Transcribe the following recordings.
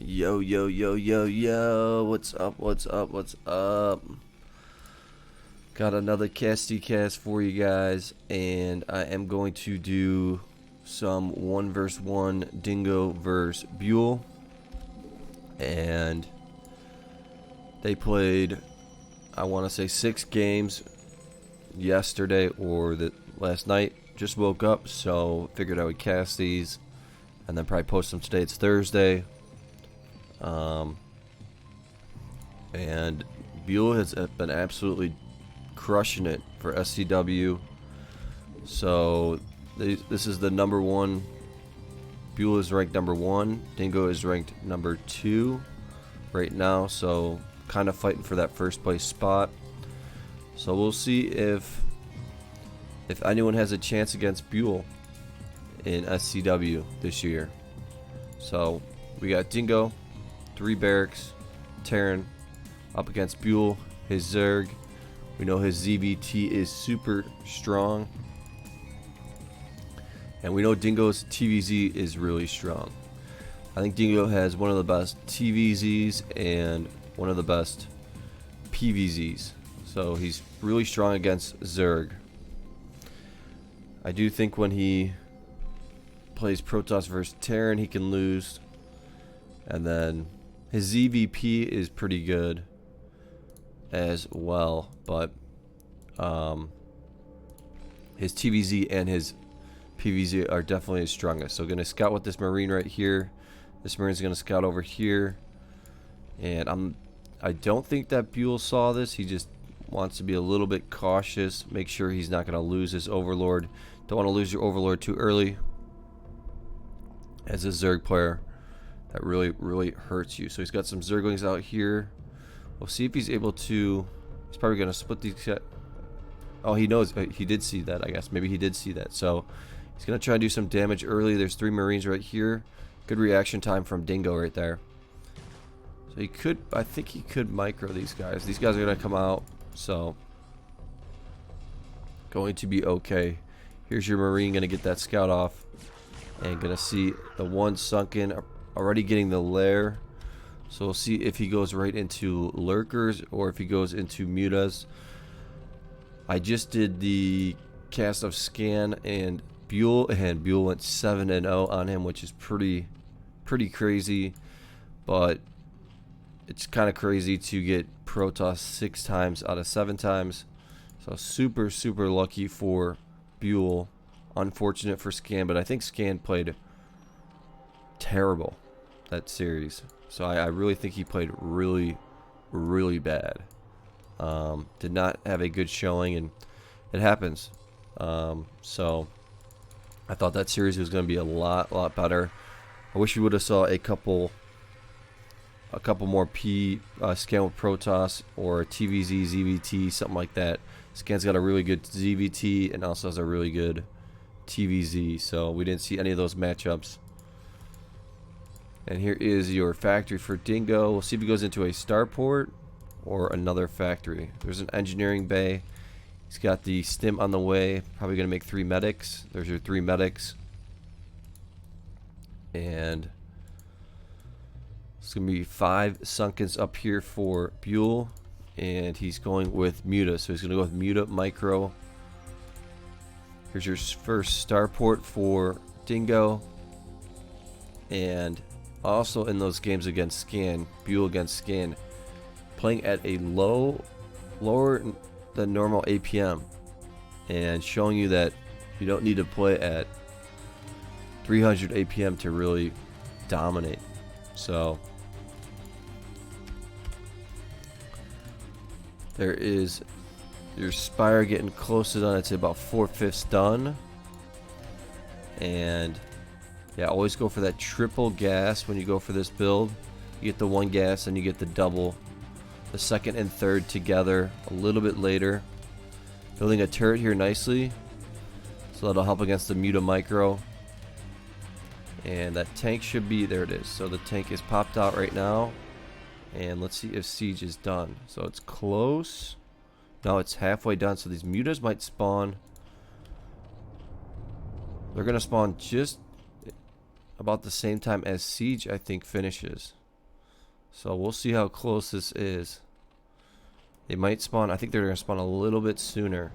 Yo, yo, yo, yo, yo. What's up, what's up, what's up? Got another Casty cast for you guys, and I am going to do some 1v1 Dingo versus Buell. And they played, I want to say 6 games yesterday or last night. Just woke up, so figured I would cast these and then probably post them today. It's Thursday. And Buell has been absolutely crushing it for SCW. So this is the number 1. Buell is ranked number 1. Dingo is ranked number 2 right now. So kind of fighting for that first place spot. So we'll see if anyone has a chance against Buell in SCW this year. So we got Dingo, 3 barracks, Taeng up against Buell, his Zerg. We know his ZVT is super strong. And we know Dingo's TVZ is really strong. I think Dingo has one of the best TVZs and one of the best PVZs. So he's really strong against Zerg. I do think when he plays Protoss versus Taeng, he can lose. And then his ZVP is pretty good as well, but his TVZ and his PVZ are definitely his strongest. So going to scout with this Marine right here. This Marine's going to scout over here, and I don't think that Buell saw this. He just wants to be a little bit cautious, make sure he's not going to lose his Overlord. Don't want to lose your Overlord too early. As a Zerg player, that really hurts you. So he's got some Zerglings out here. We'll see if he's able to. He's probably going to split these. Oh, he knows. He did see that, I guess. Maybe he did see that. So he's going to try to do some damage early. There's 3 Marines right here. Good reaction time from Dingo right there. So he could. I think he could micro these guys. These guys are going to come out. So going to be okay. Here's your Marine going to get that scout off. And going to see the one sunken. Already getting the lair. So we'll see if he goes right into lurkers or if he goes into mutas. I just did the cast of Scan and Buell went 7-0 on him, which is pretty crazy. But it's kind of crazy to get Protoss 6 times out of 7 times. So super lucky for Buell. Unfortunate for Scan, but I think Scan played terrible that series. So I really think he played really bad. Did not have a good showing, and it happens. So I thought that series was going to be a lot better. I wish we would have saw a couple more Scan with Protoss or a TVZ, ZVT, something like that. Scan's got a really good ZVT and also has a really good TVZ, so we didn't see any of those matchups. And here is your factory for Dingo. We'll see if he goes into a starport or another factory. There's an engineering bay. He's got the stim on the way. Probably going to make 3 medics. There's your 3 medics. And it's going to be 5 sunkens up here for Buell. And he's going with Muta. So he's going to go with Muta Micro. Here's your first starport for Dingo. And also in those games against Scan, Buell against Scan, playing at a lower than normal APM, and showing you that you don't need to play at 300 APM to really dominate. So there is your Spire getting close to done. I'd say about 4/5 done. And yeah, always go for that triple gas when you go for this build. You get the 1 gas and you get the double. The 2nd and 3rd together a little bit later. Building a turret here nicely. So that'll help against the Muta Micro. And that tank should be, there it is. So the tank is popped out right now. And let's see if siege is done. So it's close. Now it's halfway done. So these mutas might spawn. They're going to spawn just about the same time as siege, I think, finishes. So we'll see how close this is. They might spawn. I think they're going to spawn a little bit sooner.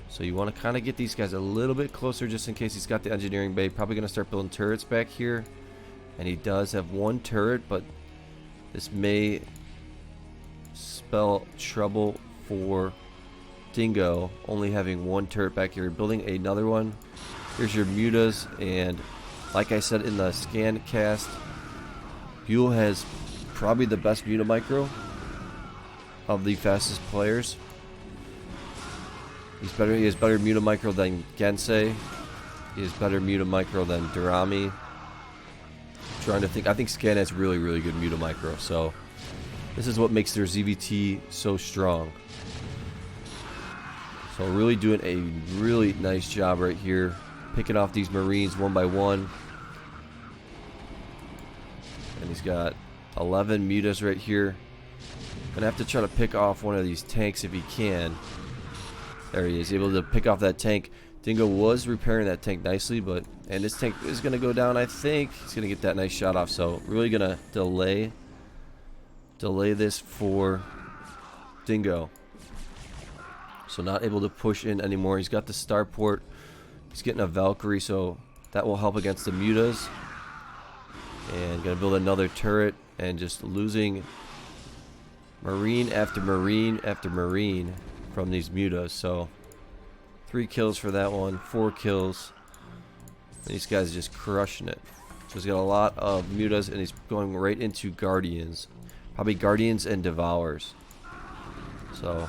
So you want to kind of get these guys a little bit closer just in case he's got the engineering bay. Probably going to start building turrets back here. And he does have one turret, but this may spell trouble for Dingo, only having one turret back here. Building another one. Here's your mutas, and like I said in the scan cast, Buell has probably the best muta micro of the fastest players. He has better muta micro than GGsz. He has better muta micro than Durami. Trying to think. I think Scan has really good muta micro. So this is what makes their ZVT so strong. So really doing a really nice job right here, picking off these Marines one by one. And he's got 11 mutas right here. Gonna have to try to pick off one of these tanks if he can. There he is, able to pick off that tank. Dingo was repairing that tank nicely, and this tank is gonna go down. I think he's gonna get that nice shot off. So really gonna delay this for Dingo. So not able to push in anymore. He's got the starport. He's getting a Valkyrie, so that will help against the mutas. And gonna build another turret, and just losing Marine after Marine after Marine from these mutas. So 3 kills for that one, 4 kills. And these guys are just crushing it. So he's got a lot of mutas, and he's going right into Guardians. Probably Guardians and Devours. So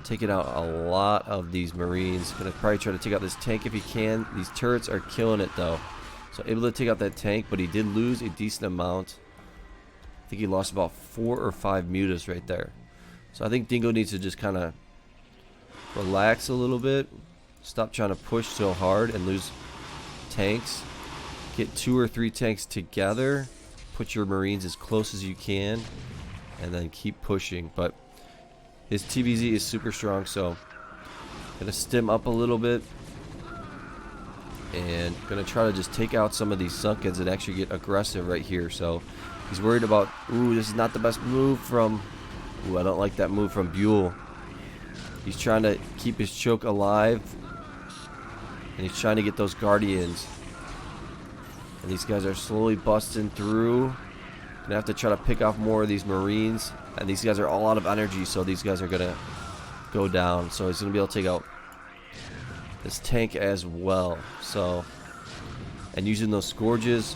taking out a lot of these Marines. Gonna probably try to take out this tank if he can. These turrets are killing it though. So able to take out that tank, but he did lose a decent amount. I think he lost about 4 or 5 mutas right there. So I think Dingo needs to just kind of relax a little bit. Stop trying to push so hard and lose tanks. Get 2 or 3 tanks together. Put your Marines as close as you can. And then keep pushing. But his TVZ is super strong, so gonna stim up a little bit. And gonna try to just take out some of these Sunkens and actually get aggressive right here. So he's worried about, ooh, this is not the best move from, ooh, I don't like that move from Buell. He's trying to keep his choke alive, and he's trying to get those Guardians. And these guys are slowly busting through. Gonna have to try to pick off more of these Marines, and these guys are all out of energy, so these guys are gonna go down. So he's gonna be able to take out this tank as well. So, and using those Scourges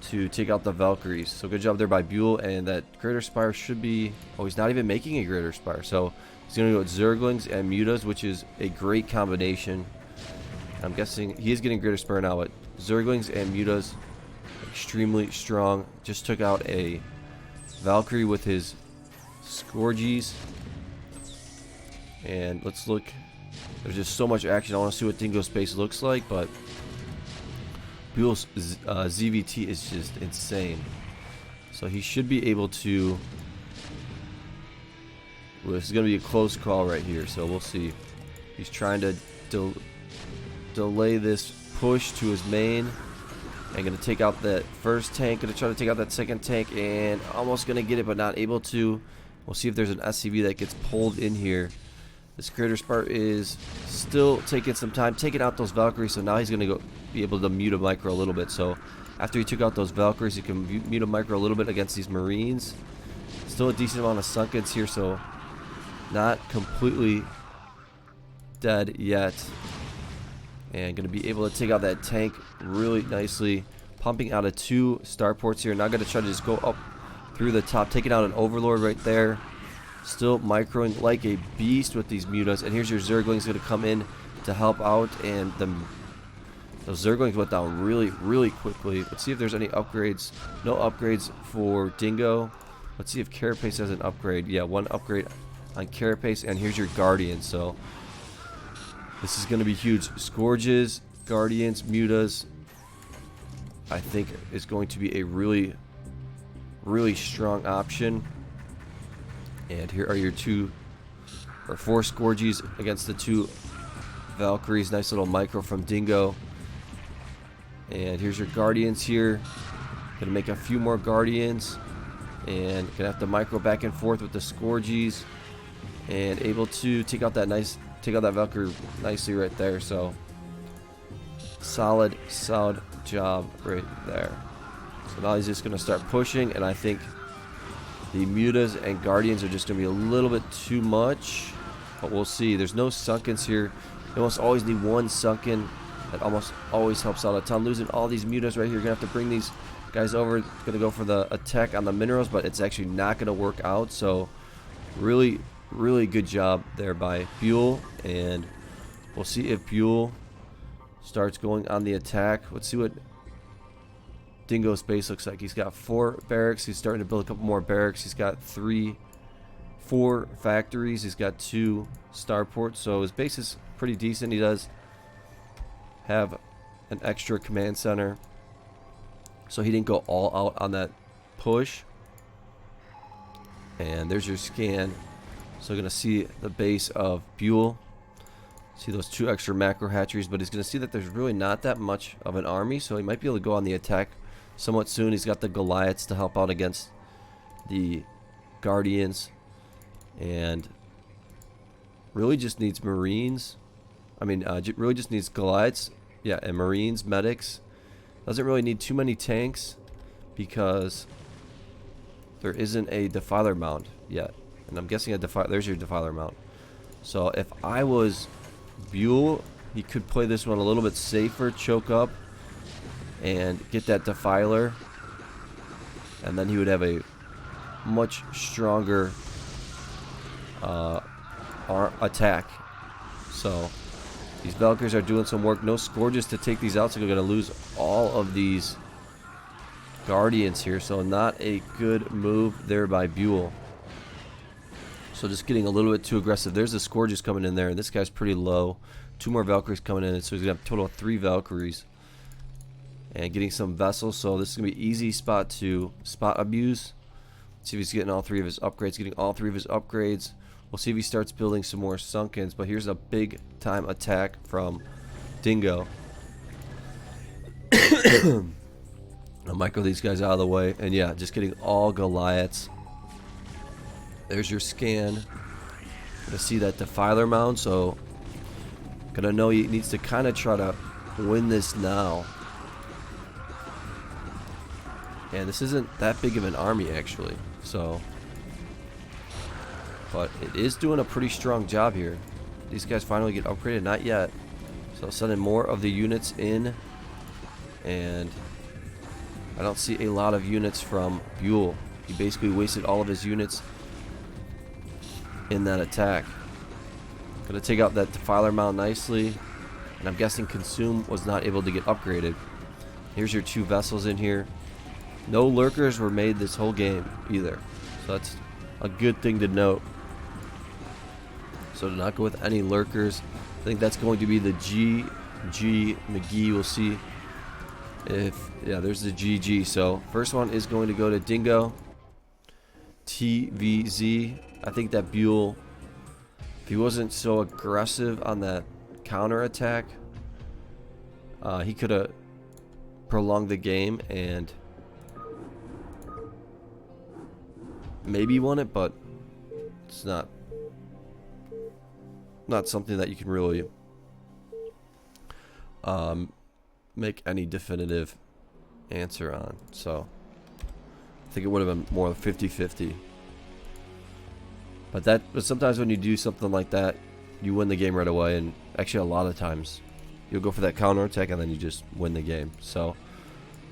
to take out the Valkyries. So good job there by Buell, and that Greater Spire should be, oh, he's not even making a Greater Spire. So he's going to go with Zerglings and Mutas, which is a great combination. I'm guessing he is getting Greater Spire now, but Zerglings and Mutas, extremely strong. Just took out a Valkyrie with his Scourges. And let's look. There's just so much action. I want to see what Dingo Space looks like, but Buell's ZVT is just insane. So he should be able to. Well, this is going to be a close call right here, so we'll see. He's trying to delay this push to his main. And going to take out that first tank. Going to try to take out that second tank, and almost going to get it, but not able to. We'll see if there's an SCV that gets pulled in here. This Greater Spire is still taking some time, taking out those Valkyries, so now he's going to go be able to mute a micro a little bit. So after he took out those Valkyries, he can mute a micro a little bit against these Marines. Still a decent amount of Sunkens here, so not completely dead yet. And going to be able to take out that tank really nicely, pumping out of 2 starports here. Now going to try to just go up through the top, taking out an Overlord right there. Still microing like a beast with these mutas. And here's your Zerglings going to come in to help out. And those Zerglings went down really quickly. Let's see if there's any upgrades. No upgrades for Dingo. Let's see if Carapace has an upgrade. Yeah, 1 upgrade on Carapace. And here's your Guardian. So this is going to be huge. Scourges, Guardians, mutas, I think is going to be a really strong option. And here are your 2 or 4 Scourges against the 2 Valkyries. Nice little micro from Dingo. And here's your Guardians here. Gonna make a few more Guardians. and gonna have to micro back and forth with the Scourgies, and able to take out that Valkyrie nicely right there. So solid job right there. So now he's just gonna start pushing, and I think the Mutas and Guardians are just gonna be a little bit too much, but we'll see. There's no Sunkens here. You almost always need one Sunken. That almost always helps out a ton. Losing all these Mutas right here, you're gonna have to bring these guys over. Gonna go for the attack on the minerals, but it's actually not gonna work out. So really good job there by Buell, and we'll see if Buell starts going on the attack. Let's see what Dingo's base looks like. He's got 4 barracks. He's starting to build a couple more barracks. He's got 4 factories. He's got 2 starports. So his base is pretty decent. He does have an extra command center, so he didn't go all out on that push. And there's your scan. So you're gonna see the base of Buell. See those 2 extra macro hatcheries, but he's gonna see that there's really not that much of an army, so he might be able to go on the attack somewhat soon. He's got the Goliaths to help out against the Guardians, and really just needs Marines. Really just needs Goliaths, yeah, and Marines, medics. Doesn't really need too many tanks because there isn't a Defiler Mound yet, and I'm guessing there's your Defiler Mound. So if I was Buell, he could play this one a little bit safer, choke up, and get that Defiler, and then he would have a much stronger attack. So these Valkyries are doing some work. No Scourges to take these out, so we're going to lose all of these Guardians here. So not a good move there by Buell. So just getting a little bit too aggressive. There's the Scourges coming in there, and this guy's pretty low. 2 more Valkyries coming in, so he's going to have a total of 3 Valkyries. And getting some vessels, so this is going to be easy spot to spot abuse. Let's see if he's getting all 3 of his upgrades. Getting all 3 of his upgrades. We'll see if he starts building some more Sunkens, but here's a big time attack from Dingo. I'll micro these guys out of the way, and yeah, just getting all Goliaths. There's your scan. Gonna see that Defiler Mound, so gonna know he needs to kind of try to win this now. And this isn't that big of an army actually, so, but it is doing a pretty strong job here. These guys finally get upgraded, not yet. So sending more of the units in, and I don't see a lot of units from Buell. He basically wasted all of his units in that attack. Gonna take out that Defiler Mound nicely, and I'm guessing Consume was not able to get upgraded. Here's your 2 vessels in here. No lurkers were made this whole game either, so that's a good thing to note. So to not go with any lurkers, I think that's going to be the GG McGee. We'll see if, yeah, there's the GG. So first one is going to go to Dingo TVZ. I think that Buell, if he wasn't so aggressive on that counter attack, he could have prolonged the game and maybe won it, but it's not something that you can really make any definitive answer on. So I think it would have been more 50-50. But sometimes when you do something like that, you win the game right away, and actually a lot of times you'll go for that counter attack and then you just win the game. So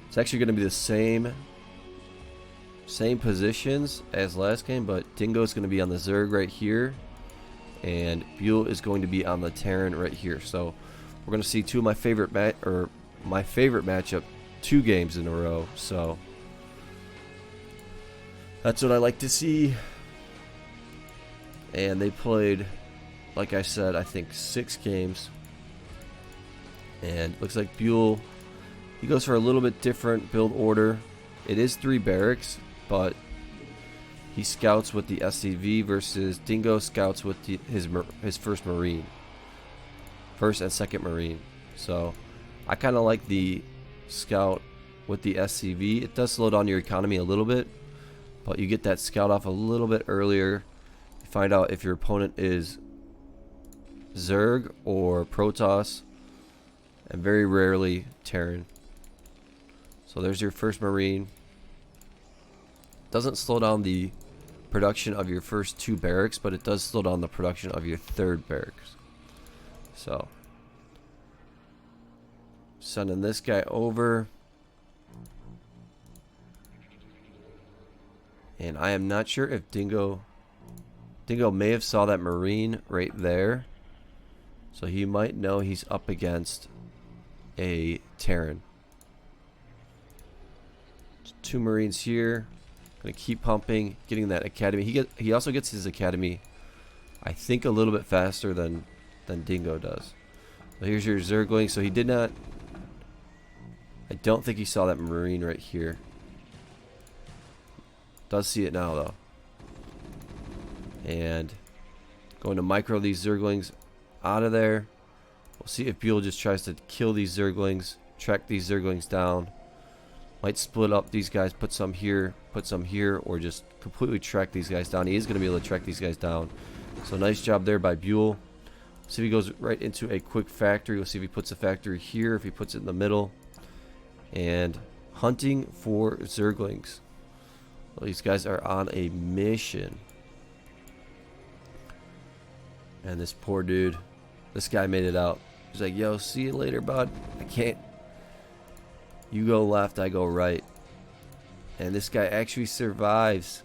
it's actually going to be the same positions as last game, but Dingo is going to be on the Zerg right here, and Buell is going to be on the Terran right here. So we're going to see 2 of my favorite matchup 2 games in a row. So that's what I like to see. And they played, like I said, I think 6 games. And looks like Buell, he goes for a little bit different build order. It is 3 barracks, but he scouts with the SCV versus Dingo scouts with his first Marine. First and second Marine. So I kind of like the scout with the SCV. It does slow down your economy a little bit, but you get that scout off a little bit earlier. You find out if your opponent is Zerg or Protoss, and very rarely Terran. So there's your first Marine. Doesn't slow down the production of your first 2 barracks, but it does slow down the production of your 3rd barracks. So sending this guy over. And I am not sure if Dingo may have saw that Marine right there. So he might know he's up against a Terran. 2 Marines here. Gonna keep pumping, getting that academy. He also gets his academy, I think, a little bit faster than Dingo does. So here's your Zergling. So he did not. I don't think he saw that Marine right here. Does see it now though. And going to micro these Zerglings out of there. We'll see if Buell just tries to kill these Zerglings, track these Zerglings down. Might split up these guys, put some here, or just completely track these guys down. He is going to be able to track these guys down. So nice job there by Buell. See if he goes right into a quick factory. We'll see if he puts a factory here, if he puts it in the middle. And hunting for Zerglings. Well, these guys are on a mission. And this poor dude, this guy made it out. He's like, yo, see you later, bud. I can't. You go left, I go right. And this guy actually survives.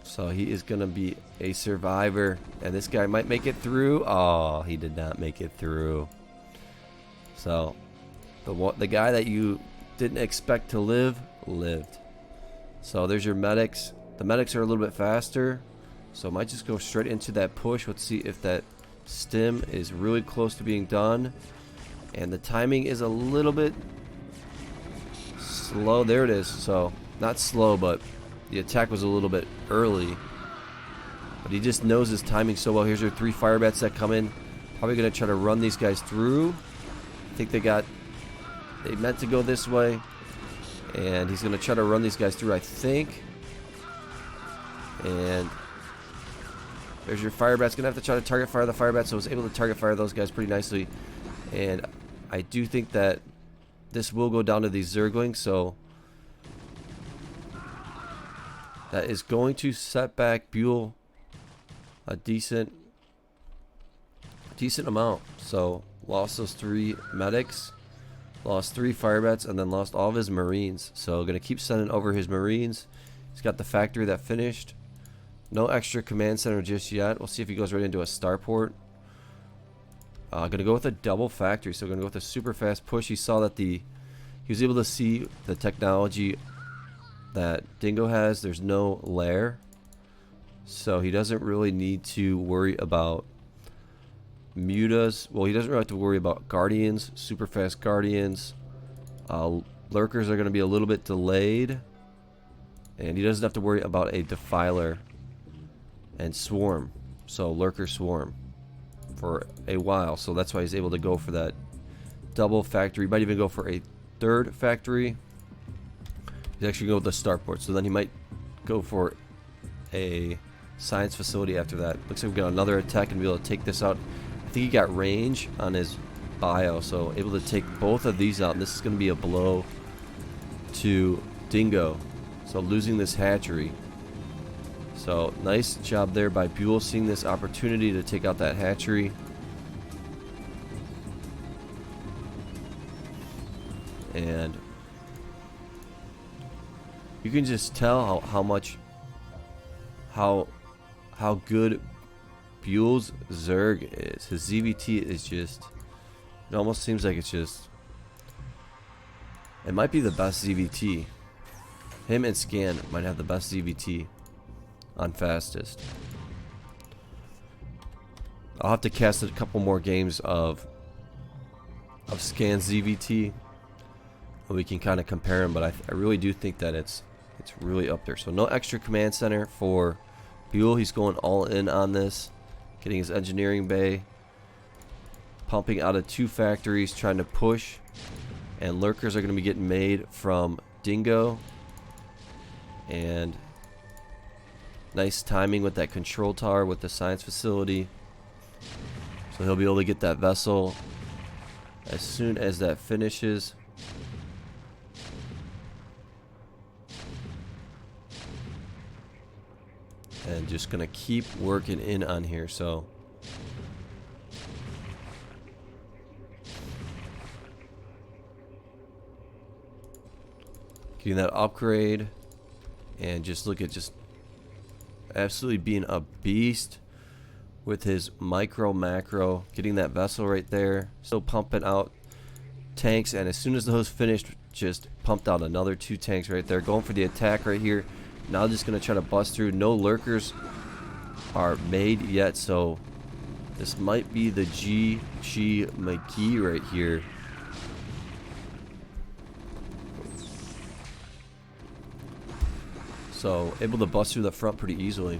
So he is going to be a survivor. And this guy might make it through. Oh, he did not make it through. So the guy that you didn't expect to live, lived. So there's your medics. The medics are a little bit faster. So I might just go straight into that push. Let's see if that stim is really close to being done. And the timing is a little bit slow. There it is. So not slow, but the attack was a little bit early. But he just knows his timing so well. Here's your 3 fire bats that come in. Probably going to try to run these guys through. I think they meant to go this way. And he's going to try to run these guys through, I think. And there's your fire bats. Going to have to try to target fire the fire bats. So I was able to target fire those guys pretty nicely. And I do think that this will go down to these Zerglings. So that is going to set back Buell a decent amount. So lost those 3 medics, lost 3 fire bats, and then lost all of his Marines. So going to keep sending over his Marines. He's got the factory that finished. No extra command center just yet. We'll see if he goes right into a starport. Going to go with a double factory. So going to go with a super fast push. He saw that he was able to see the technology that Dingo has. There's no lair. So he doesn't really need to worry about mutas. Well, he doesn't really have to worry about guardians, super fast guardians. Lurkers are going to be a little bit delayed. And he doesn't have to worry about a defiler and swarm. So lurker swarm for a while. So that's why he's able to go for that double factory. He might even go for a 3rd factory. He's actually going with the starport. So then he might go for a science facility after that. Looks like we've got another attack and be able to take this out. I think he got range on his bio, so able to take both of these out. And this is going to be a blow to Dingo. So losing this hatchery. So nice job there by Buell, seeing this opportunity to take out that hatchery. And you can just tell how good Buell's Zerg is. His ZVT is just, it almost seems like it's just, it might be the best ZVT. Him and Scan might have the best ZVT on fastest. I'll have to cast a couple more games of Scan ZVT, and we can kind of compare them. But I really do think that it's really up there. So no extra command center for Buell. He's going all in on this, getting his engineering bay, pumping out of 2 factories, trying to push. And lurkers are going to be getting made from Dingo. and nice timing with that control tower with the science facility. So he'll be able to get that vessel as soon as that finishes. And just gonna keep working in on here. So getting that upgrade, and just look at just absolutely being a beast with his micro macro, getting that vessel right there, still pumping out tanks, and as soon as those finished, just pumped out another 2 tanks right there, going for the attack right here. Now just gonna try to bust through. No lurkers are made yet, so this might be the GG McGee right here. So able to bust through the front pretty easily.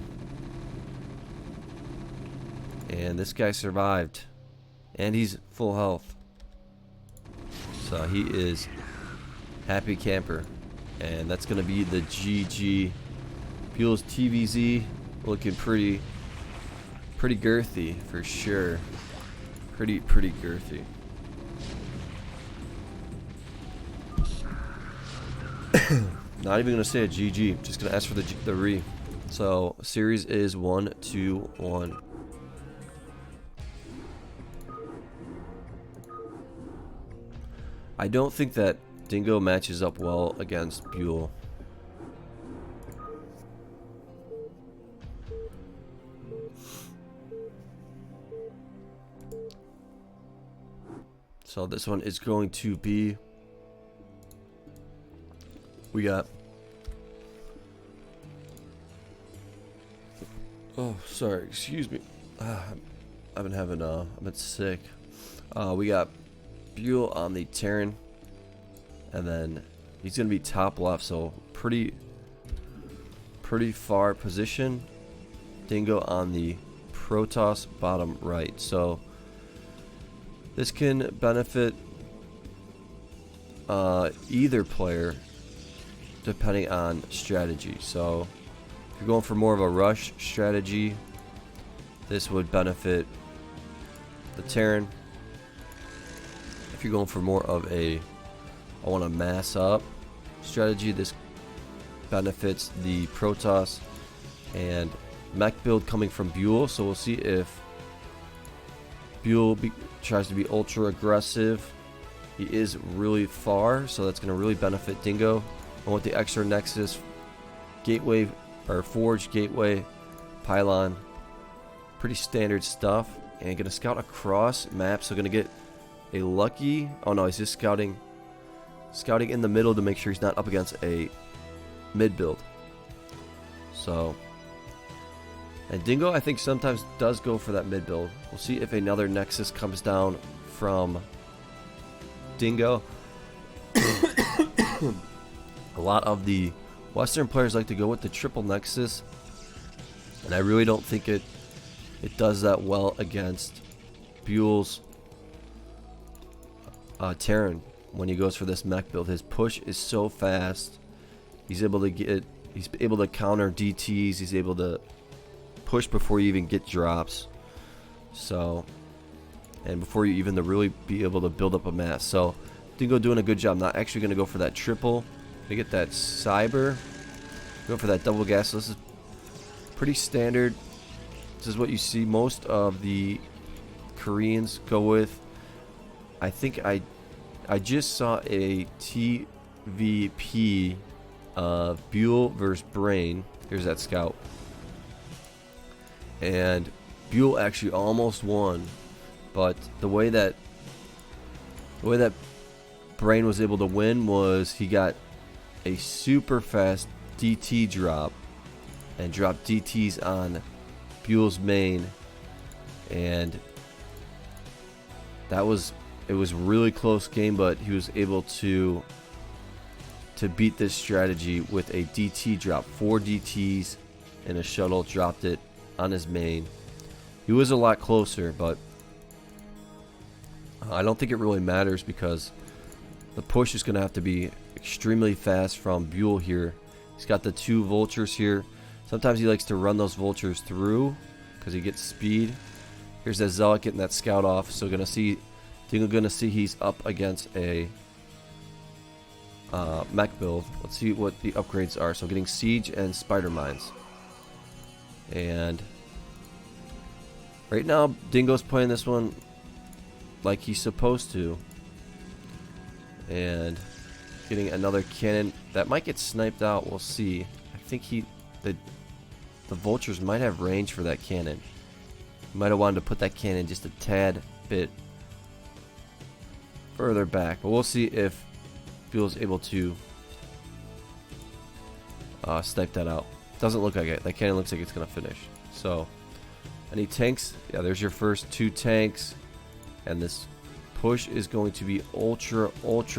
And this guy survived. And he's full health. So he is happy camper. And that's going to be the GG. Buell's TVZ looking pretty girthy for sure. Pretty girthy. Not even going to say a GG. Just going to ask for the re. So series is 1-2-1. I don't think that Dingo matches up well against Buell. So this one is going to be, we got, oh sorry, excuse me, I've been having I've been sick. We got Buell on the Taeng, and then he's gonna be top left, so pretty far position. Dingo on the Protoss bottom right, so this can benefit either player depending on strategy. So if you're going for more of a rush strategy, this would benefit the Taeng. If you're going for more of a I want to mass up strategy, this benefits the Protoss. And mech build coming from Buell, so we'll see if Buell tries to be ultra aggressive. He is really far, so that's going to really benefit Dingo. And with the extra Nexus gateway or Forge gateway pylon, pretty standard stuff. And going to scout across map, so going to get a lucky. Oh no, he's just scouting in the middle to make sure he's not up against a mid build. So, and Dingo I think sometimes does go for that mid build. We'll see if another Nexus comes down from Dingo. A lot of the Western players like to go with the triple Nexus, and I really don't think it does that well against Buell's Taeng. When he goes for this mech build, his push is so fast. He's able to counter DTs. He's able to push before you even get drops. So, and before you even to really be able to build up a mass. So, Dingo doing a good job. Not actually going to go for that triple. To get that cyber. Go for that double gas. So this is pretty standard. This is what you see most of the Koreans go with. I think I just saw a TVP of Buell versus Brain. Here's that scout. And Buell actually almost won, but the way that Brain was able to win was he got a super fast DT drop and dropped DTs on Buell's main, and it was a really close game, but he was able to beat this strategy with a DT drop. 4 DTs and a shuttle, dropped it on his main. He was a lot closer, but I don't think it really matters because the push is going to have to be extremely fast from Buell here. He's He's got the 2 vultures here. Sometimes he likes to run those vultures through because he gets speed. Here's that zealot getting that scout off. So Dingo gonna see he's up against a mech build. Let's see what the upgrades are. So getting siege and spider mines. And right now Dingo's playing this one like he's supposed to. And getting another cannon that might get sniped out. We'll see. I think the vultures might have range for that cannon. He might have wanted to put that cannon just a tad bit further back, but we'll see if Buell's able to snipe that out. Doesn't look like it. That cannon looks like it's gonna finish. So, any tanks? Yeah, there's your first 2 tanks, and this push is going to be ultra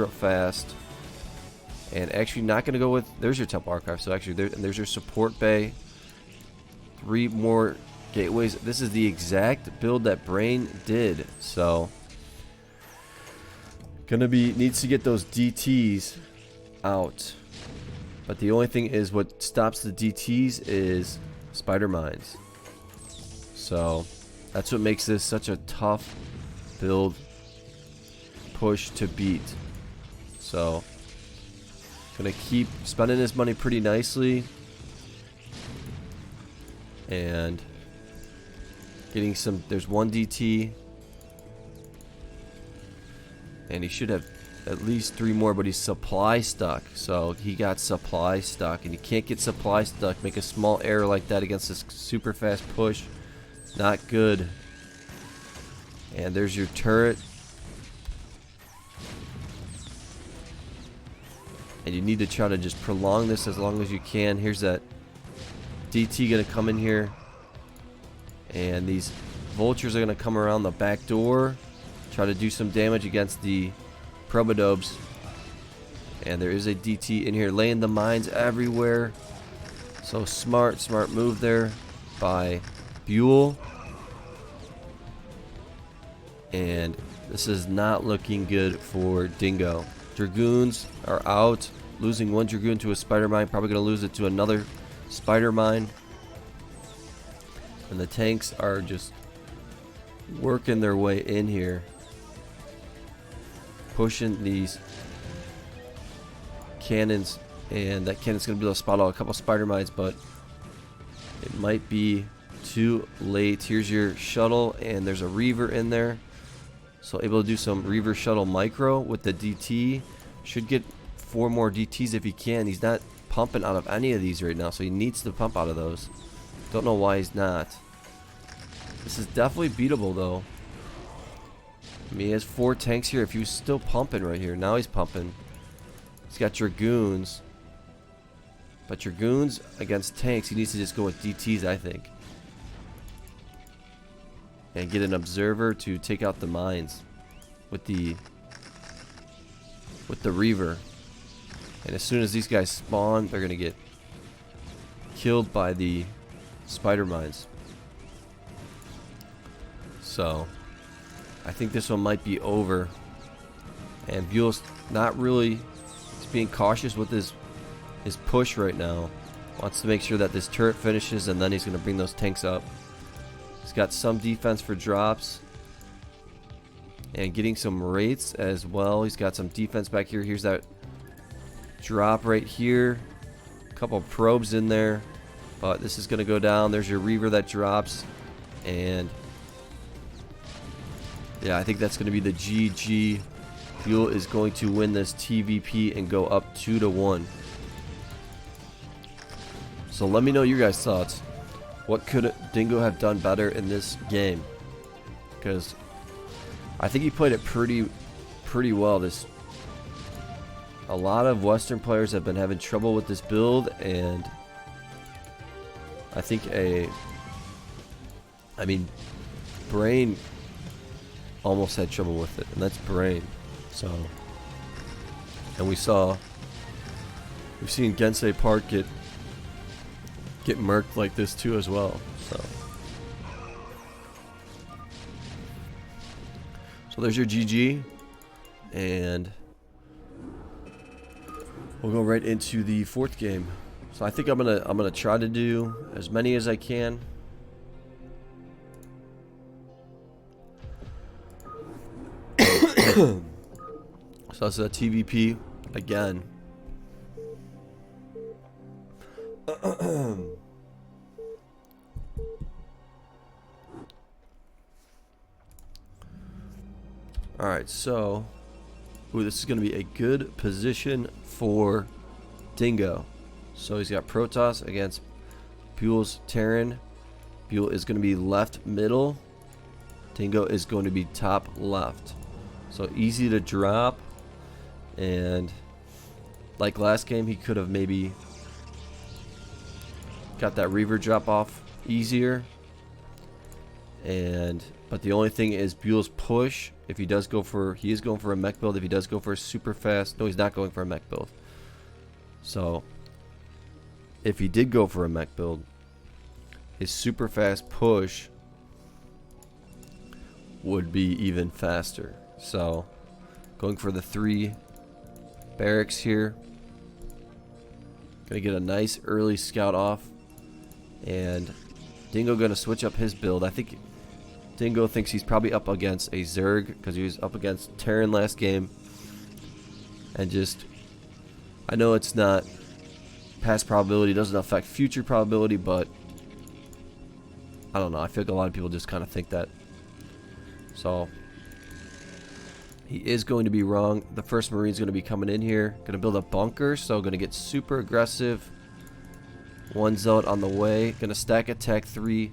fast. And actually not going to go with... There's your Temple Archive. So actually, there's your support bay. 3 more gateways. This is the exact build that Brain did. So, needs to get those DTs out. But the only thing is, what stops the DTs is spider mines. So, that's what makes this such a tough build push to beat. So, gonna keep spending his money pretty nicely and getting some. There's 1 DT, and he should have at least 3 more, but he's supply stuck. So he got supply stuck, and you can't get supply stuck. Make a small error like that against this super fast push, not good. And there's your turret. And you need to try to just prolong this as long as you can. Here's that DT gonna come in here. And these vultures are gonna come around the back door. Try to do some damage against the probodobes. And there is a DT in here laying the mines everywhere. So smart move there by Buell. And this is not looking good for Dingo. Dragoons are out. Losing 1 Dragoon to a spider mine. Probably going to lose it to another spider mine. And the tanks are just working their way in here. Pushing these cannons. And that cannon's going to be able to spot out a couple spider mines. But it might be too late. Here's your shuttle. And there's a Reaver in there. So able to do some Reaver Shuttle Micro with the DT. Should get 4 more DTs if he can. He's not pumping out of any of these right now, so he needs to pump out of those. Don't know why he's not. This is definitely beatable though. I mean, he has 4 tanks here. If he was still pumping right here, now he's pumping. He's got Dragoons. But Dragoons against tanks, he needs to just go with DTs, I think. And get an observer to take out the mines with the Reaver. And as soon as these guys spawn, they're gonna get killed by the spider mines. So I think this one might be over. And Buell's not really, he's being cautious with his push right now. Wants to make sure that this turret finishes, and then he's gonna bring those tanks up. He's got some defense for drops and getting some rates as well. He's got some defense back here. Here's that drop right here. A couple probes in there, but this is going to go down. There's your Reaver that drops, and yeah, I think that's going to be the GG. Buell is going to win this TVP and go up 2-1. So let me know your guys' thoughts. What could Dingo have done better in this game? Because I think he played it pretty well. A lot of Western players have been having trouble with this build, and I think Brain almost had trouble with it, and that's Brain. So, and we've seen Gensei Park get murked like this too as well. So there's your GG, and we'll go right into the 4th game. So I think I'm gonna try to do as many as I can. So that's a TVP again. Alright, so this is going to be a good position for Dingo. So he's got Protoss against Buell's Terran. Buell is going to be left middle. Dingo is going to be top left. So easy to drop. And like last game, he could have maybe got that Reaver drop off easier. But the only thing is Buell's push. If he does go for, he is going for a mech build. If he does go for a super fast, no, he's not going for a mech build. So if he did go for a mech build, his super fast push would be even faster. So going for the 3 barracks here. Gonna get a nice early scout off. And Dingo gonna switch up his build. I think Dingo thinks he's probably up against a Zerg because he was up against Terran last game. And just, I know it's not past probability, doesn't affect future probability, but I don't know. I feel like a lot of people just kind of think that. So he is going to be wrong. The first Marine's going to be coming in here. Going to build a bunker, so going to get super aggressive. 1 Zealot on the way. Going to stack attack 3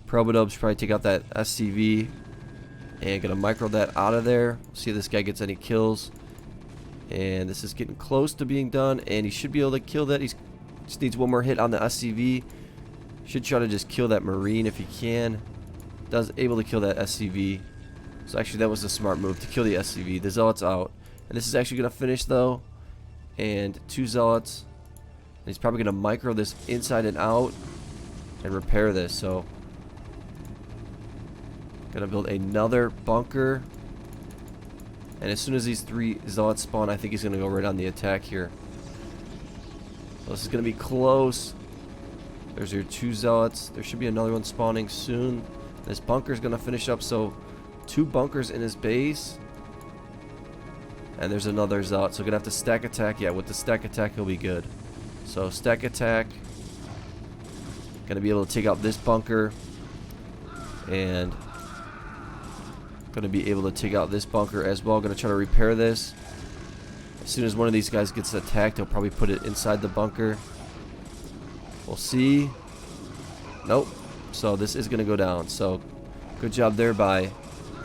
Probodubs, probably take out that SCV. And going to micro that out of there. See if this guy gets any kills. And this is getting close to being done. And he should be able to kill that. He just needs 1 more hit on the SCV. Should try to just kill that Marine if he can. Does able to kill that SCV. So actually that was a smart move to kill the SCV. The Zealot's out. And this is actually going to finish though. And 2 Zealots. And he's probably going to micro this inside and out. And repair this. So going to build another bunker. And as soon as these 3 Zealots spawn, I think he's going to go right on the attack here. So this is going to be close. There's your 2 Zealots. There should be another one spawning soon. This bunker is going to finish up. So 2 bunkers in his base. And there's another Zealot. So going to have to stack attack. Yeah, with the stack attack, he'll be good. So stack attack. Going to be able to take out this bunker. And going to be able to take out this bunker as well. Going to try to repair this. As soon as one of these guys gets attacked, he'll probably put it inside the bunker. We'll see. Nope. So this is going to go down. So good job there by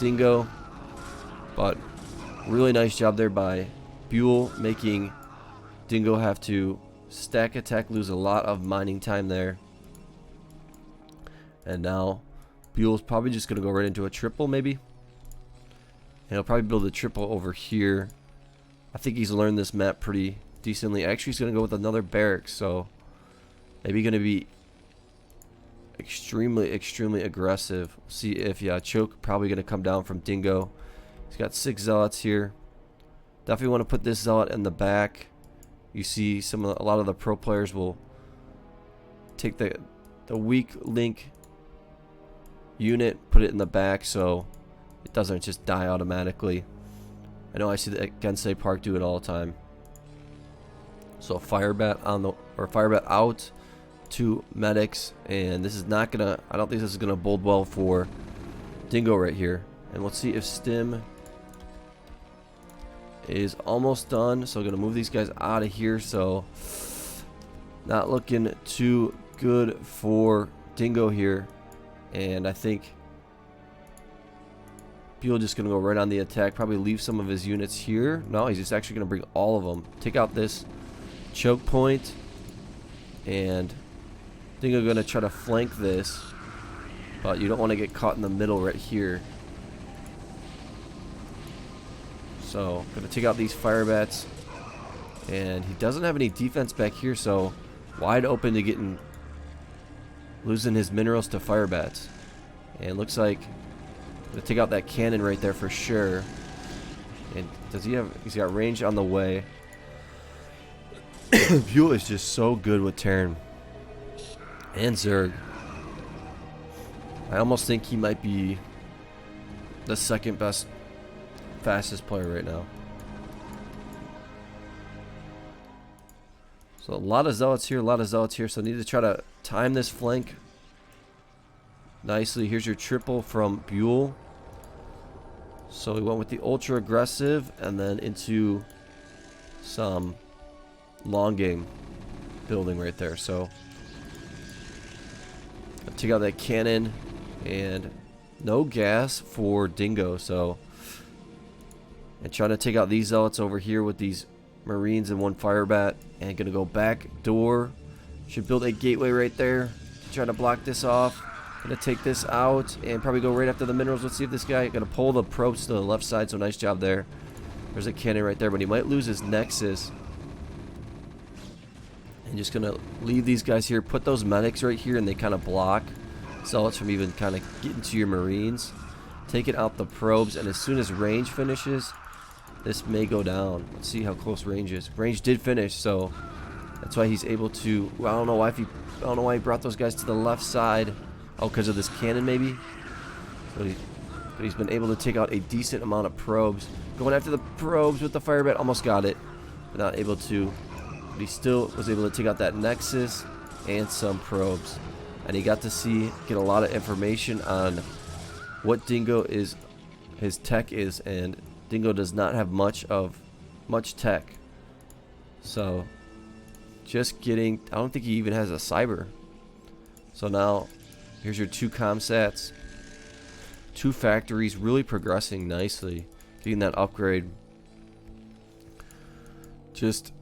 Dingo. But really nice job there by Buell, making Dingo have to stack attack, lose a lot of mining time there. And now Buell's probably just going to go right into a triple maybe. And he'll probably build a triple over here. I think he's learned this map pretty decently. Actually, he's going to go with another barracks. So maybe going to be extremely aggressive. See if, yeah, choke probably going to come down from Dingo. He's got 6 Zealots here. Definitely want to put this Zealot in the back. You see a lot of the pro players will take the weak link unit, put it in the back so it doesn't just die automatically. I know I see the Gensei Park do it all the time. So Firebat on the, or Firebat out, 2 medics, and this is not gonna, I don't think this is gonna bode well for Dingo right here. And let's see if Stim is almost done. So gonna move these guys out of here. So not looking too good for Dingo here. And I think Buell just gonna go right on the attack. Probably leave some of his units here. No, he's just actually gonna bring all of them. Take out this choke point. And Dingo gonna try to flank this. But you don't want to get caught in the middle right here. So, gonna take out these Firebats. And he doesn't have any defense back here, so wide open to getting, losing his minerals to Firebats. And looks like gonna take out that cannon right there for sure. And does he have, he's got range on the way. Buell is just so good with Taeng and Zerg. I almost think he might be the second best, fastest player right now. So a lot of zealots here, a lot of zealots here. So I need to try to time this flank nicely. Here's your triple from Buell. So we went with the ultra aggressive and then into some long game building right there. So I'll take out that cannon and no gas for Dingo. So and trying to take out these zealots over here with these Marines and one fire bat, and gonna go back door. Should build a gateway right there to try to block this off. Gonna take this out and probably go right after the minerals. Let's see if this guy gonna pull the probes to the left side. So nice job there. There's a cannon right there, but he might lose his nexus. And just gonna leave these guys here. Put those medics right here, and they kind of block zealots from even kind of getting to your Marines. Taking out the probes, and as soon as range finishes, this may go down. Let's see how close range is. Range did finish, so that's why he's able to. Well, I don't know why he brought those guys to the left side. Oh, because of this cannon, maybe. But he's been able to take out a decent amount of probes. Going after the probes with the fire bat, almost got it, but not able to. But he still was able to take out that nexus and some probes, and he got to get a lot of information on what Dingo is, his tech is, and Dingo does not have much tech. So just getting, I don't think he even has a cyber. So now here's your 2 comsats, 2 factories, really progressing nicely, getting that upgrade. Just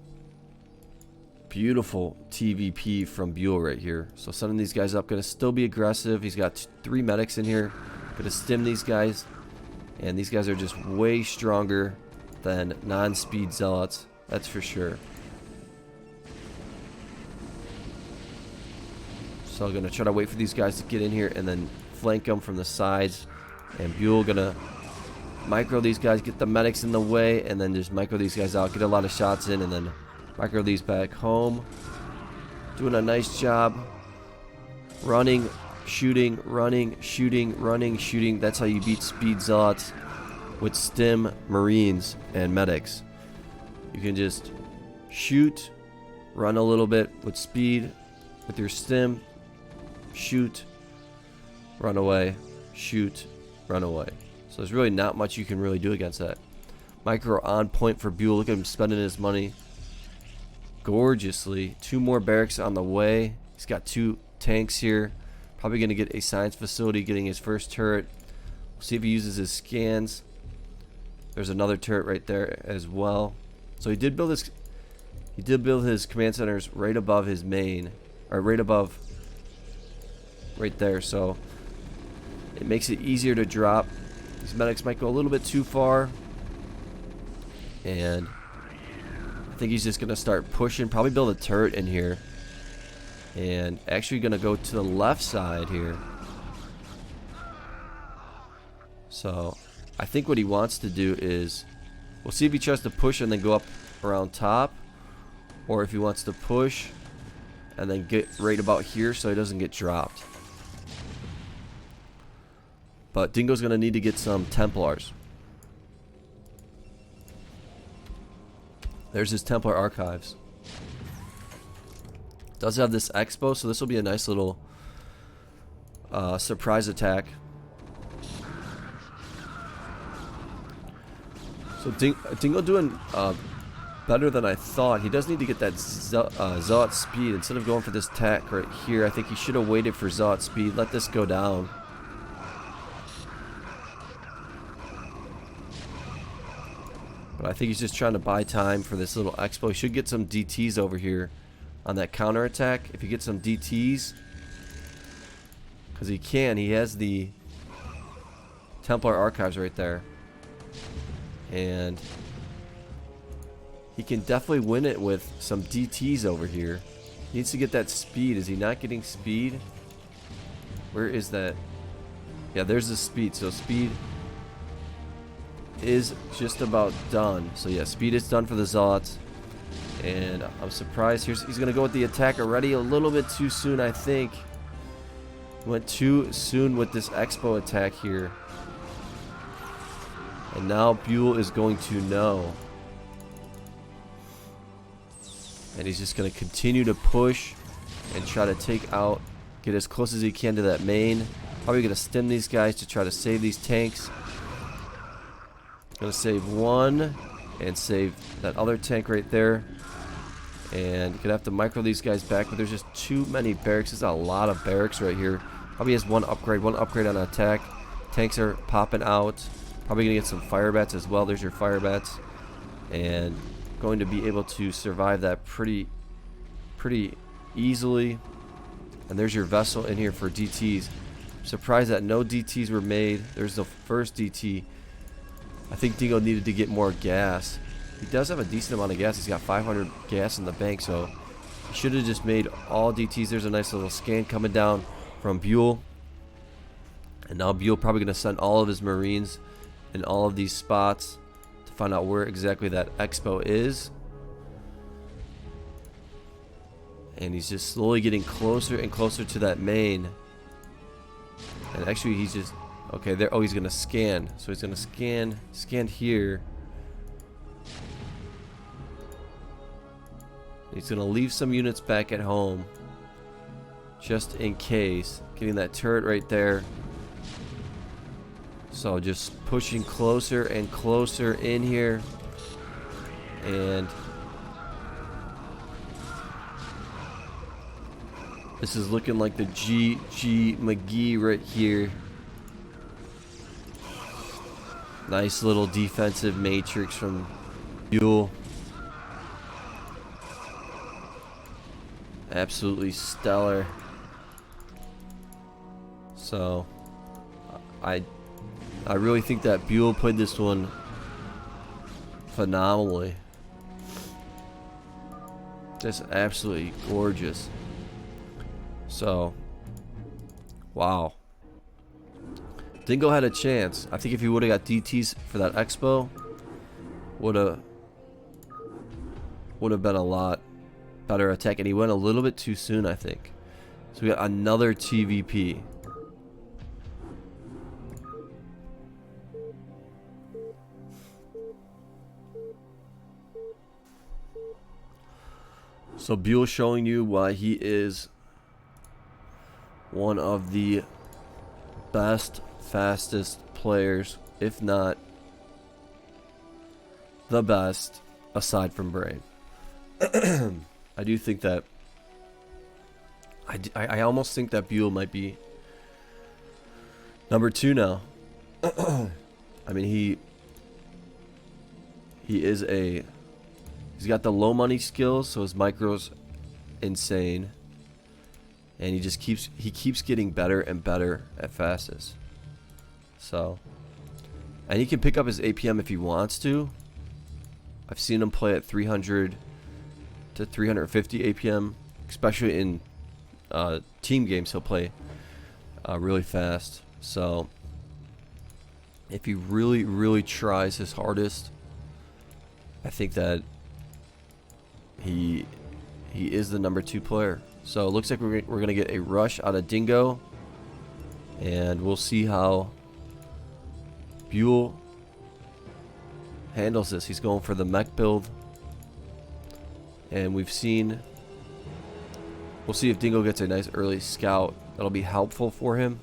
beautiful TVP from Buell right here. So sending these guys up, gonna still be aggressive. He's got 3 medics in here, gonna stim these guys, and these guys are just way stronger than non-speed zealots, that's for sure. So I'm gonna try to wait for these guys to get in here and then flank them from the sides. And Buell gonna micro these guys, get the medics in the way, and then just micro these guys out, get a lot of shots in, and then micro these back home. Doing a nice job. Running, shooting, running, shooting, running, shooting. That's how you beat speed zealots with stim Marines and medics. You can just shoot, run a little bit with speed, with your stim, shoot, run away, shoot, run away. So there's really not much you can really do against that. Micro on point for Buell. Look at him spending his money gorgeously. 2 more barracks on the way. He's got 2 tanks here. Probably going to get a science facility, getting his first turret. We'll see if he uses his scans. There's another turret right there as well. So he did build his command centers right above his main, or right above, right there. So it makes it easier to drop. These medics might go a little bit too far, and I think he's just gonna start pushing. Probably build a turret in here, and actually gonna go to the left side here. So I think what he wants to do is, we'll see if he tries to push and then go up around top, or if he wants to push and then get right about here so he doesn't get dropped. But Dingo's going to need to get some Templars. There's his Templar archives. Does have this expo, so this will be a nice little surprise attack. So Dingo doing better than I thought. He does need to get that Zealot speed. Instead of going for this attack right here, I think he should have waited for Zealot speed. Let this go down. But I think he's just trying to buy time for this little expo. He should get some DTs over here on that counter attack. If he gets some DTs, because he can, he has the Templar archives right there. And he can definitely win it with some DTs over here. He needs to get that speed. Is he not getting speed? Where is that? Yeah, there's the speed. So speed is just about done. So yeah, speed is done for the Zealots. And I'm surprised. He's going to go with the attack already a little bit too soon, I think. Went too soon with this Expo attack here. And now Buell is going to know. And he's just going to continue to push and try to take out, get as close as he can to that main. Probably going to stem these guys to try to save these tanks. Going to save one and save that other tank right there. And gonna have to micro these guys back, but there's just too many barracks. There's a lot of barracks right here. Probably has one upgrade on attack. Tanks are popping out. Probably gonna get some fire bats as well. There's your fire bats, and going to be able to survive that pretty easily. And there's your vessel in here for DTs. Surprised that no DTs were made. There's the first DT. I think Dingo needed to get more gas. He does have a decent amount of gas. He's got 500 gas in the bank, so he should have just made all DTs. There's a nice little scan coming down from Buell. And now Buell probably going to send all of his Marines in all of these spots to find out where exactly that Expo is. And he's just slowly getting closer and closer to that main. And actually he's just... Okay, there. Oh, he's going to scan. So he's going to scan here. He's going to leave some units back at home just in case. Getting that turret right there. So just pushing closer and closer in here. And this is looking like the GG McGee right here. Nice little defensive matrix from Buell. Absolutely stellar. So I really think that Buell played this one phenomenally. Just absolutely gorgeous. So wow. Dingo had a chance. I think if he would have got DTs for that Expo, would have been a lot better attack, and he went a little bit too soon, I think. So we got another TVP. So Buell showing you why he is one of the best, fastest players, if not the best, aside from Brain. I do think that I almost think that Buell might be number 2 now. I mean, he's got the low money skills, so his micro's insane, and he keeps getting better and better at fastest. So, and he can pick up his APM if he wants to. I've seen him play at 300 to 350 APM, especially in team games. He'll play really fast. So if he really tries his hardest, I think that he is the number 2 player. So it looks like we're gonna get a rush out of Dingo, and we'll see how Buell handles this. He's going for the mech build, and we'll see if Dingo gets a nice early scout. That'll be helpful for him.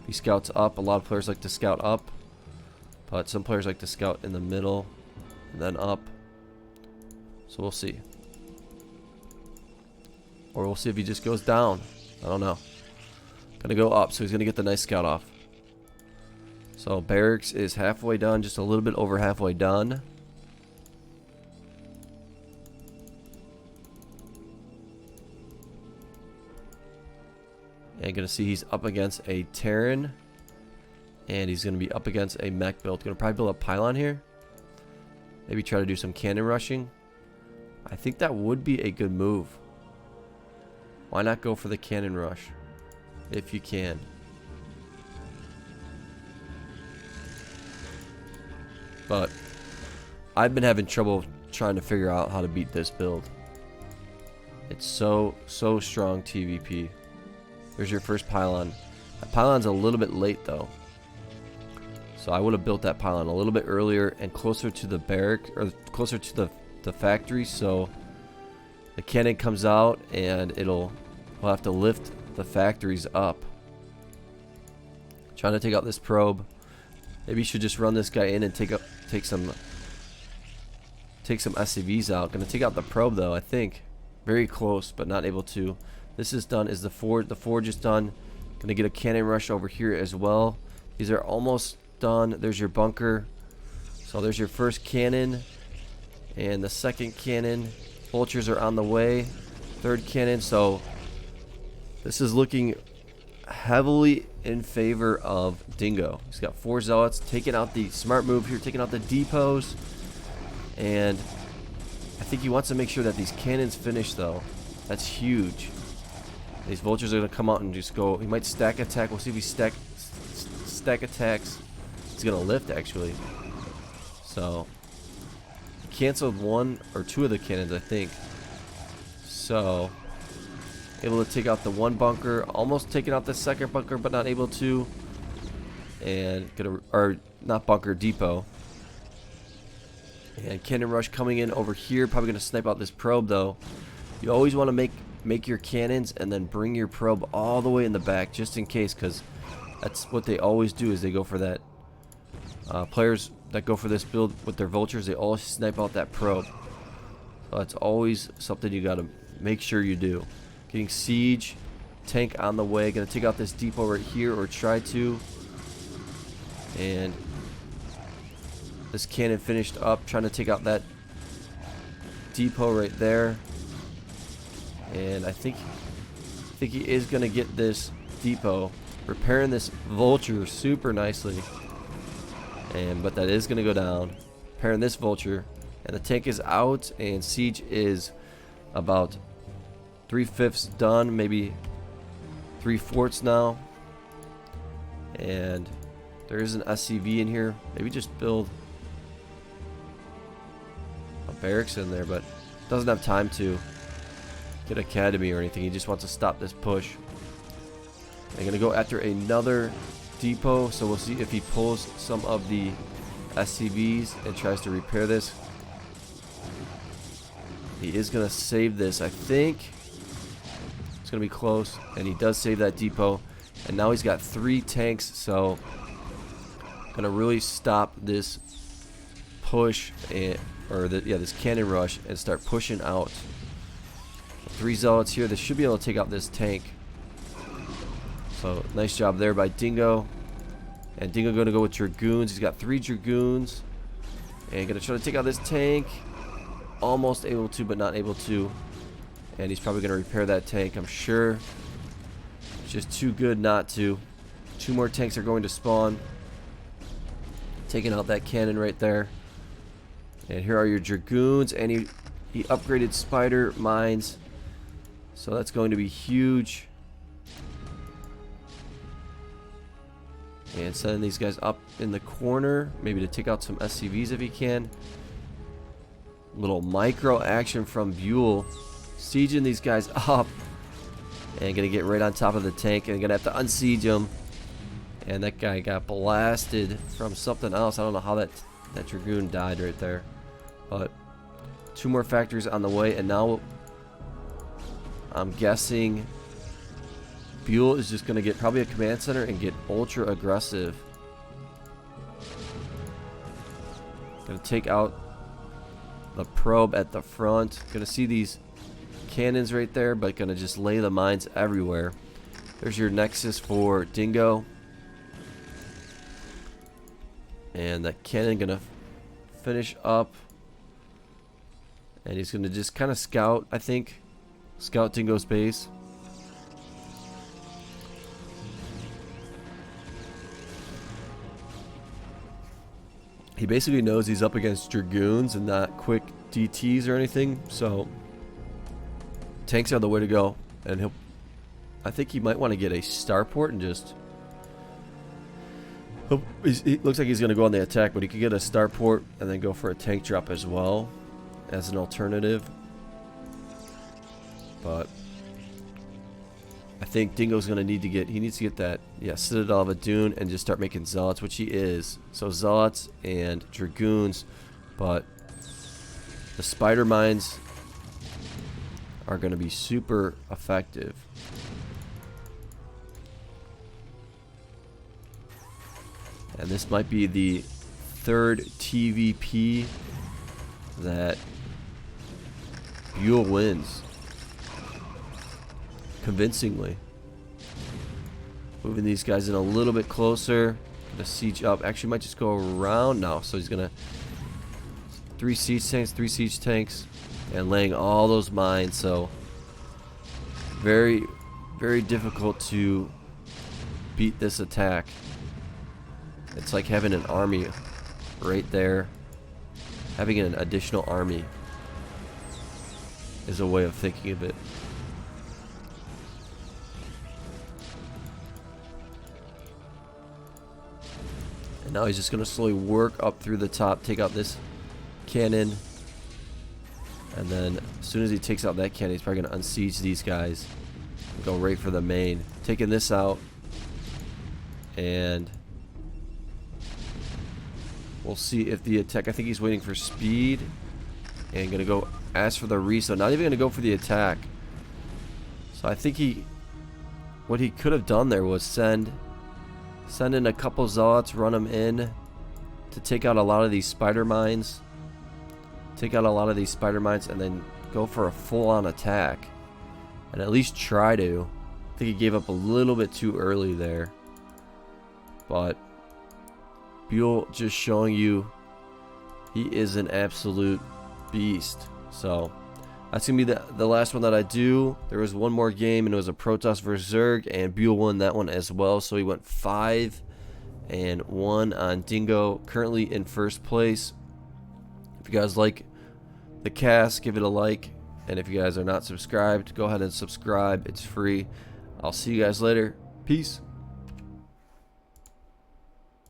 He scouts up. A lot of players like to scout up, but some players like to scout in the middle and then up. So we'll see. Or we'll see if he just goes down. I don't know. Gonna go up, so he's gonna get the nice scout off. So barracks is halfway done, just a little bit over halfway done. And gonna see he's up against a Terran, and he's gonna be up against a mech build. Gonna probably build a pylon here. Maybe try to do some cannon rushing. I think that would be a good move. Why not go for the cannon rush if you can? But I've been having trouble trying to figure out how to beat this build. It's so strong TVP. There's your first pylon. That pylon's a little bit late though. So I would have built that pylon a little bit earlier and closer to the barrack, or closer to the factory, so the cannon comes out and we'll have to lift the factories up. Trying to take out this probe. Maybe you should just run this guy in and take some SCVs out. Gonna take out the probe though, I think. Very close, but not able to. This is done. Is the forge? The forge is done. Gonna get a cannon rush over here as well. These are almost done. There's your bunker. So there's your first cannon and the second cannon. Vultures are on the way. Third cannon. So this is looking heavily in favor of Dingo. He's got 4 zealots taking out the smart move here, taking out the depots, and I think he wants to make sure that these cannons finish though. That's huge. These vultures are going to come out and just go. He might stack attack. We'll see if he stack attacks. He's going to lift actually. So he canceled 1 or 2 of the cannons, I think. So able to take out the 1 bunker, almost taking out the second bunker, but not able to. And not bunker, depot. And cannon rush coming in over here, probably gonna snipe out this probe though. You always want to make your cannons and then bring your probe all the way in the back just in case, because that's what they always do, is they go for that. Players that go for this build with their vultures, they always snipe out that probe. So that's always something you gotta make sure you do. Getting siege, tank on the way, gonna take out this depot right here, or try to. And this cannon finished up, trying to take out that depot right there. And I think he is gonna get this depot, repairing this vulture super nicely. But that is gonna go down. Repairing this vulture, and the tank is out, and siege is about 3/5 done, maybe 3/4 now. And there is an SCV in here. Maybe just build a barracks in there, but doesn't have time to get academy or anything. He just wants to stop this push. They're gonna go after another depot, so we'll see if he pulls some of the SCVs and tries to repair this. He is gonna save this, I think. It's gonna be close, and he does save that depot. And now he's got 3 tanks, so gonna really stop this push this cannon rush and start pushing out. 3 zealots here. They should be able to take out this tank. So nice job there by Dingo. And Dingo gonna go with dragoons. He's got 3 dragoons, and gonna try to take out this tank. Almost able to, but not able to. And he's probably gonna repair that tank, I'm sure. It's just too good not to. 2 more tanks are going to spawn. Taking out that cannon right there. And here are your dragoons, and he upgraded spider mines, so that's going to be huge. And sending these guys up in the corner, maybe to take out some SCVs if he can. Little micro action from Buell, sieging these guys up, and gonna get right on top of the tank, and gonna have to unsiege him. And that guy got blasted from something else. I don't know how that dragoon died right there. But 2 more factories on the way, and now I'm guessing Buell is just going to get probably a command center and get ultra aggressive. Going to take out the probe at the front. Going to see these cannons right there, but going to just lay the mines everywhere. There's your nexus for Dingo. And that cannon going to finish up. And he's going to just kind of scout, I think. Scout Dingo's base. He basically knows he's up against dragoons and not quick DTs or anything. So tanks are the way to go. And I think he might want to get a starport and just... It looks like he's going to go on the attack, but he could get a starport and then go for a tank drop as well. as an alternative. But I think Dingo's gonna need to get, he needs to get that, yeah, Citadel of a Dune and just start making Zealots, which he is. So Zealots and Dragoons, but the Spider Mines are gonna be super effective. And this might be the third TVP that Buell wins convincingly. Moving these guys in a little bit closer. Gonna siege up. Actually, might just go around now. So he's gonna 3 siege tanks, and laying all those mines. So very, very difficult to beat this attack. It's like having an army right there. Having an additional army is a way of thinking of it. And now he's just going to slowly work up through the top, take out this cannon. And then as soon as he takes out that cannon, he's probably going to unsiege these guys and go right for the main. Taking this out. And we'll see if the attack, I think he's waiting for speed and going to go ask for the reset. Not even going to go for the attack. So I think what he could have done there was send in a couple Zealots, run them in to take out a lot of these spider mines. Take out a lot of these spider mines and then go for a full-on attack. And at least try to. I think he gave up a little bit too early there. But Buell just showing you he is an absolute beast. So that's going to be the last one that I do. There was one more game, and it was a Protoss versus Zerg, and Buell won that one as well. So he went 5-1 on Dingo, currently in first place. If you guys like the cast, give it a like. And if you guys are not subscribed, go ahead and subscribe. It's free. I'll see you guys later. Peace.